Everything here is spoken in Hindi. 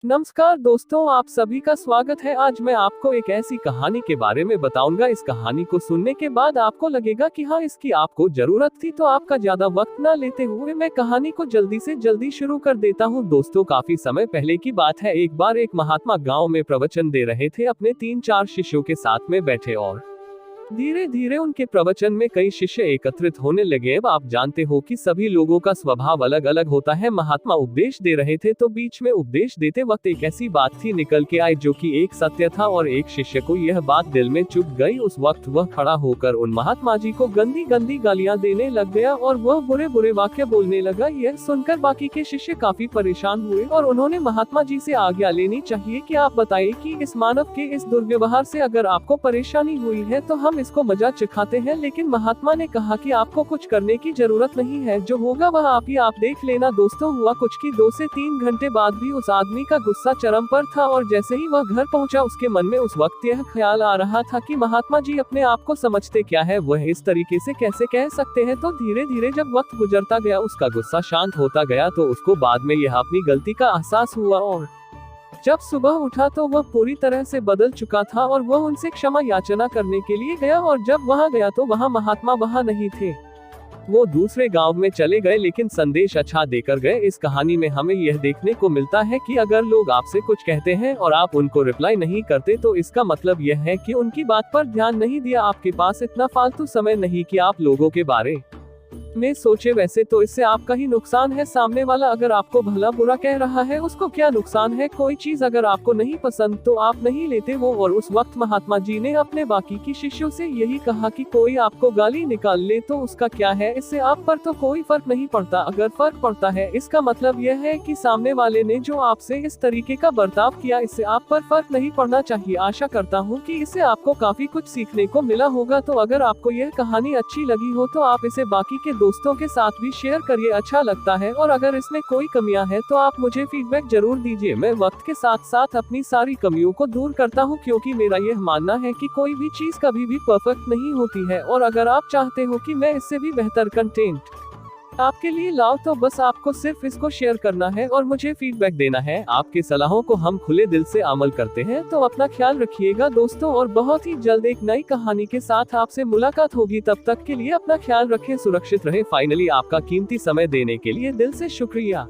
नमस्कार दोस्तों, आप सभी का स्वागत है। आज मैं आपको एक ऐसी कहानी के बारे में बताऊंगा। इस कहानी को सुनने के बाद आपको लगेगा कि हाँ, इसकी आपको जरूरत थी। तो आपका ज्यादा वक्त ना लेते हुए मैं कहानी को जल्दी से जल्दी शुरू कर देता हूँ। दोस्तों, काफी समय पहले की बात है। एक बार एक महात्मा गाँव में प्रवचन दे रहे थे। अपने 3-4 शिष्यों के साथ में बैठे और धीरे धीरे उनके प्रवचन में कई शिष्य एकत्रित होने लगे। अब आप जानते हो कि सभी लोगों का स्वभाव अलग अलग होता है। महात्मा उपदेश दे रहे थे तो बीच में उपदेश देते वक्त एक ऐसी बात थी निकल के आई जो कि एक सत्य था और एक शिष्य को यह बात दिल में चुभ गई। उस वक्त वह खड़ा होकर उन महात्मा जी को गंदी गंदी गालियां देने लग गया और वह बुरे बुरे वाक्य बोलने लगा। यह सुनकर बाकी के शिष्य काफी परेशान हुए और उन्होंने महात्मा जी से आज्ञा लेनी चाहिए कि आप बताइए कि इस मानव के इस दुर्व्यवहार से अगर आपको परेशानी हुई है तो हम इसको मजाक चिखाते हैं। लेकिन महात्मा ने कहा कि आपको कुछ करने की जरूरत नहीं है, जो होगा वह आप देख लेना। दोस्तों, हुआ कुछ कि 2 से 3 घंटे बाद भी उस आदमी का गुस्सा चरम पर था और जैसे ही वह घर पहुंचा उसके मन में उस वक्त यह ख्याल आ रहा था कि महात्मा जी अपने आप को समझते क्या है, वह इस तरीके से कैसे कह सकते हैं। तो धीरे धीरे जब वक्त गुजरता गया, उसका गुस्सा शांत होता गया तो उसको बाद में यह अपनी गलती का एहसास हुआ और जब सुबह उठा तो वह पूरी तरह से बदल चुका था और वह उनसे क्षमा याचना करने के लिए गया। और जब वहां गया तो वहां महात्मा वहां नहीं थे, वो दूसरे गांव में चले गए, लेकिन संदेश अच्छा देकर गए। इस कहानी में हमें यह देखने को मिलता है कि अगर लोग आपसे कुछ कहते हैं और आप उनको रिप्लाई नहीं करते तो इसका मतलब यह है कि उनकी बात पर ध्यान नहीं दिया। आपके पास इतना फालतू समय नहीं कि आप लोगों के बारे में सोचे। वैसे तो इससे आपका ही नुकसान है। सामने वाला अगर आपको भला बुरा कह रहा है, उसको क्या नुकसान है। कोई चीज अगर आपको नहीं पसंद तो आप नहीं लेते वो। और उस वक्त महात्मा जी ने अपने बाकी की शिष्यों से यही कहा कि कोई आपको गाली निकाल ले तो उसका क्या है, इससे आप पर तो कोई फर्क नहीं पड़ता। अगर फर्क पड़ता है इसका मतलब यह है कि सामने वाले ने जो आपसे इस तरीके का बर्ताव किया, इससे आप पर फर्क नहीं पड़ना चाहिए। आशा करता हूँ कि इससे आपको काफी कुछ सीखने को मिला होगा। तो अगर आपको यह कहानी अच्छी लगी हो तो आप इसे बाकी के दोस्तों के साथ भी शेयर करिए, अच्छा लगता है। और अगर इसमें कोई कमियां हैं तो आप मुझे फीडबैक जरूर दीजिए। मैं वक्त के साथ साथ अपनी सारी कमियों को दूर करता हूं, क्योंकि मेरा यह मानना है कि कोई भी चीज कभी भी परफेक्ट नहीं होती है। और अगर आप चाहते हो कि मैं इससे भी बेहतर कंटेंट आपके लिए लाओ तो बस आपको सिर्फ इसको शेयर करना है और मुझे फीडबैक देना है। आपकी सलाहों को हम खुले दिल से अमल करते हैं। तो अपना ख्याल रखिएगा दोस्तों, और बहुत ही जल्द एक नई कहानी के साथ आपसे मुलाकात होगी। तब तक के लिए अपना ख्याल रखें, सुरक्षित रहें। फाइनली आपका कीमती समय देने के लिए दिल से शुक्रिया।